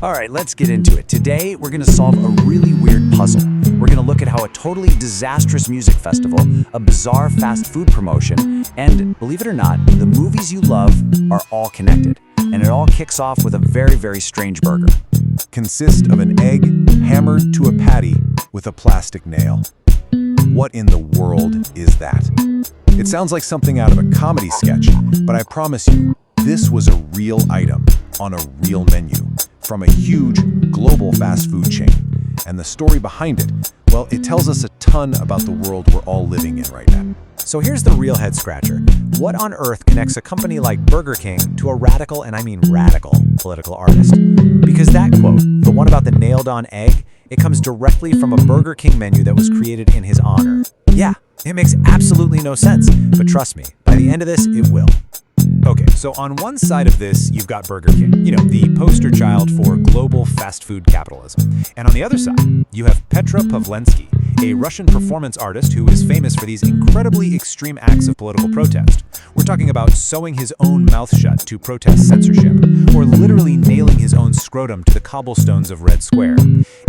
All right, let's get into it. Today, we're going to solve a really weird puzzle. We're going to look at how a totally disastrous music festival, a bizarre fast food promotion, and, believe it or not, the movies you love are all connected. And it all kicks off with a very, very strange burger. Consists of an egg hammered to a patty with a plastic nail. What in the world is that? It sounds like something out of a comedy sketch, but I promise you, this was a real item on a real menu from a huge global fast food chain. And the story behind it, well, it tells us a ton about the world we're all living in right now. So here's the real head-scratcher. What on earth connects a company like Burger King to a radical, and I mean radical, political artist? Because that quote, the one about the nailed-on egg, it comes directly from a Burger King menu that was created in his honor. Yeah, it makes absolutely no sense, but trust me, by the end of this, it will. Okay, so on one side of this, you've got Burger King, the poster child for global fast food capitalism. And on the other side, you have Petra Pawlenski, a Russian performance artist who is famous for these incredibly extreme acts of political protest. We're talking about sewing his own mouth shut to protest censorship, or literally nailing his own scrotum to the cobblestones of Red Square.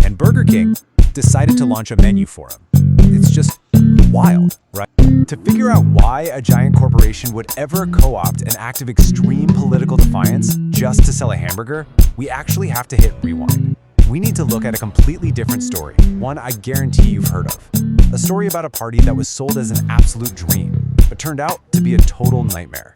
And Burger King decided to launch a menu for him. It's just wild, right? To figure out why a giant corporation would ever co-opt an act of extreme political defiance just to sell a hamburger, we actually have to hit rewind. We need to look at a completely different story, one I guarantee you've heard of. A story about a party that was sold as an absolute dream, but turned out to be a total nightmare.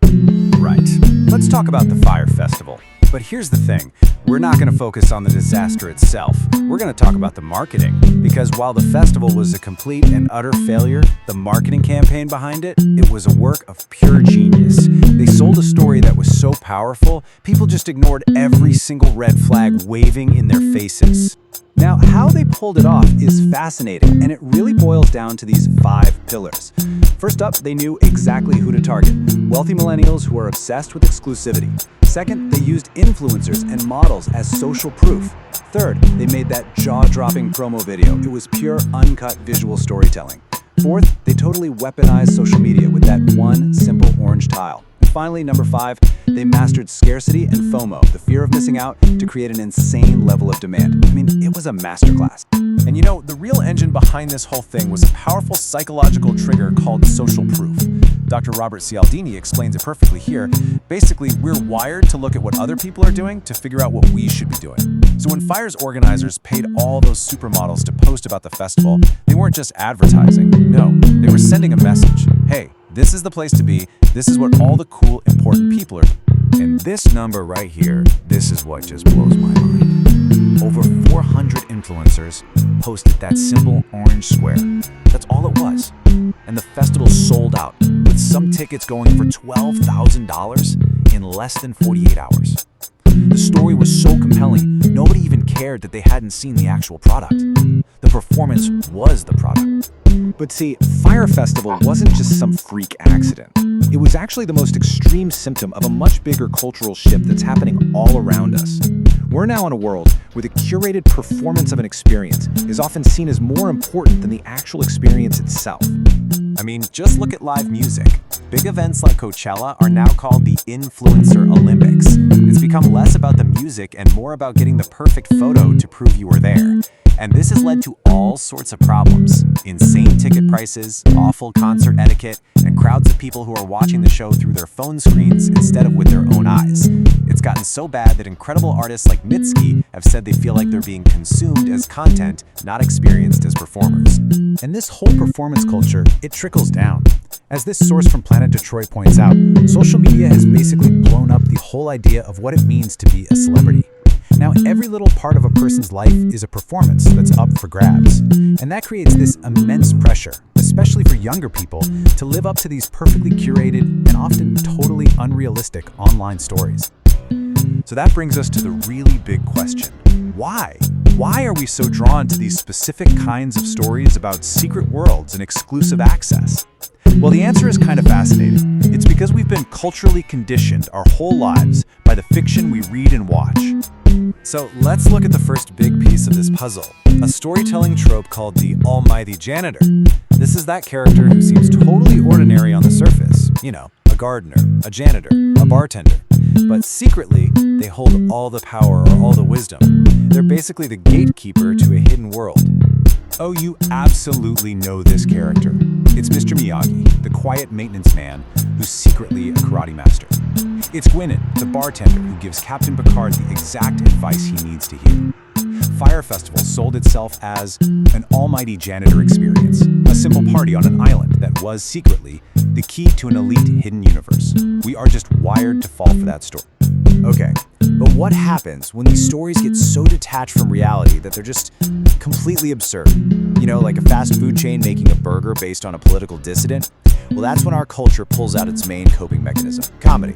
Right, let's talk about the Fyre Festival. But here's the thing, we're not going to focus on the disaster itself. We're going to talk about the marketing. Because while the festival was a complete and utter failure, the marketing campaign behind it, it was a work of pure genius. They sold a story that was so powerful, people just ignored every single red flag waving in their faces. Now, how they pulled it off is fascinating, and it really boils down to these 5 pillars. First up, they knew exactly who to target. Wealthy millennials who are obsessed with exclusivity. Second, they used influencers and models as social proof. Third, they made that jaw-dropping promo video. It was pure, uncut visual storytelling. Fourth, they totally weaponized social media with that one simple orange tile. And finally, number 5, they mastered scarcity and FOMO, the fear of missing out, to create an insane level of demand. I mean, it was a masterclass. And the real engine behind this whole thing was a powerful psychological trigger called social proof. Dr. Robert Cialdini explains it perfectly here. Basically, we're wired to look at what other people are doing to figure out what we should be doing. So when Fyre's organizers paid all those supermodels to post about the festival, they weren't just advertising. No, they were sending a message. Hey, this is the place to be. This is what all the cool, important people are. And this number right here, this is what just blows my mind. Over 400 influencers posted that simple orange square. That's all it was. And the festival sold out, with some tickets going for $12,000 in less than 48 hours. The story was so compelling, nobody even cared that they hadn't seen the actual product. The performance was the product. But see, Fyre Festival wasn't just some freak accident. It was actually the most extreme symptom of a much bigger cultural shift that's happening all around us. We're now in a world where the curated performance of an experience is often seen as more important than the actual experience itself. I mean, just look at live music. Big events like Coachella are now called the Influencer Olympics. It's become less about the music and more about getting the perfect photo to prove you were there. And this has led to all sorts of problems. Insane ticket prices, awful concert etiquette, and crowds of people who are watching the show through their phone screens instead of with their own eyes. It's gotten so bad that incredible artists like Mitski have said they feel like they're being consumed as content, not experienced as performers. And this whole performance culture, it trickles down. As this source from Planet Detroit points out, social media has basically blown up the whole idea of what it means to be a celebrity. Now, every little part of a person's life is a performance that's up for grabs. And that creates this immense pressure, especially for younger people, to live up to these perfectly curated and often totally unrealistic online stories. So that brings us to the really big question. Why? Why are we so drawn to these specific kinds of stories about secret worlds and exclusive access? Well, the answer is kind of fascinating. It's because we've been culturally conditioned our whole lives by the fiction we read and watch. So let's look at the first big piece of this puzzle, a storytelling trope called the almighty janitor. This is that character who seems totally ordinary on the surface. A gardener, a janitor, a bartender. But secretly, they hold all the power or all the wisdom. They're basically the gatekeeper to a hidden world. Oh, you absolutely know this character. It's Mr. Miyagi, the quiet maintenance man who's secretly a karate master. It's Gwyneth, the bartender who gives Captain Picard the exact advice he needs to heal. Fire Festival sold itself as an almighty janitor experience, a simple party on an island that was secretly the key to an elite hidden universe. We are just wired to fall for that story. Okay, but what happens when these stories get so detached from reality that they're just completely absurd? You know, like a fast food chain making a burger based on a political dissident? Well, that's when our culture pulls out its main coping mechanism, comedy.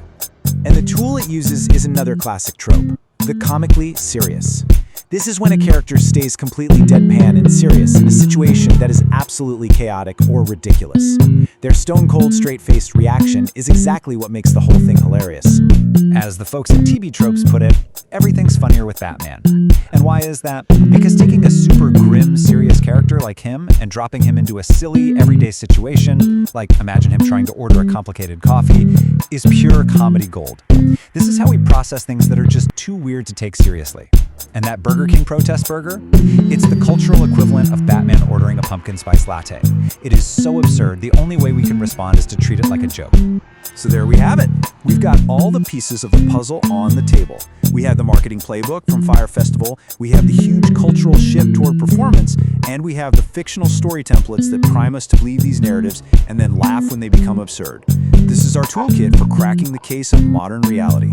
And the tool it uses is another classic trope, the comically serious. This is when a character stays completely deadpan and serious in a situation that is absolutely chaotic or ridiculous. Their stone-cold, straight-faced reaction is exactly what makes the whole thing hilarious. As the folks at TV Tropes put it, everything's funnier with Batman. And why is that? Because taking a super grim, serious character like him and dropping him into a silly, everyday situation, like imagine him trying to order a complicated coffee, is pure comedy gold. This is how we process things that are just too weird to take seriously. And that Burger King protest burger? It's the cultural equivalent of Batman ordering a pumpkin spice latte. It is so absurd, the only way we can respond is to treat it like a joke. So there we have it. We've got all the pieces of the puzzle on the table. We have the marketing playbook from Fire Festival, we have the huge cultural shift toward performance, and we have the fictional story templates that prime us to believe these narratives and then laugh when they become absurd. This is our toolkit for cracking the case of modern reality.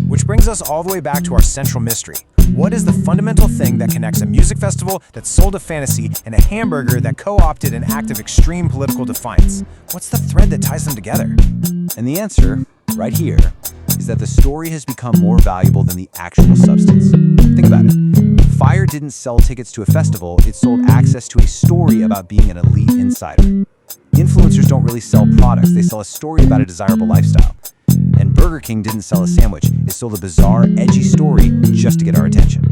Which brings us all the way back to our central mystery. What is the fundamental thing that connects a music festival that sold a fantasy and a hamburger that co-opted an act of extreme political defiance? What's the thread that ties them together? And the answer, right here, is that the story has become more valuable than the actual substance. Think about it. Fire didn't sell tickets to a festival, it sold access to a story about being an elite insider. Influencers don't really sell products, they sell a story about a desirable lifestyle. And Burger King didn't sell a sandwich, it sold a bizarre, edgy story just to get our attention.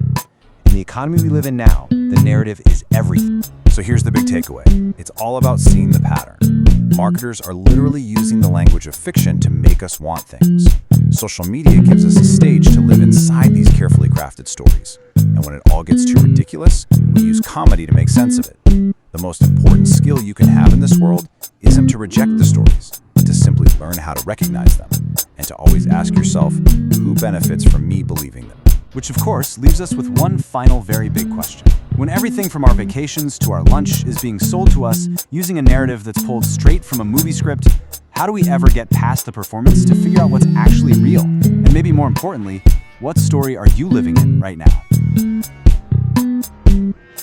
In the economy we live in now, the narrative is everything. So here's the big takeaway. It's all about seeing the pattern. Marketers are literally using the language of fiction to make us want things. Social media gives us a stage to live inside these carefully crafted stories. And when it all gets too ridiculous, we use comedy to make sense of it. The most important skill you can have in this world isn't to reject the stories, but to simply learn how to recognize them, and to always ask yourself, who benefits from me believing them? Which of course leaves us with one final very big question. When everything from our vacations to our lunch is being sold to us using a narrative that's pulled straight from a movie script, how do we ever get past the performance to figure out what's actually real? And maybe more importantly, what story are you living in right now?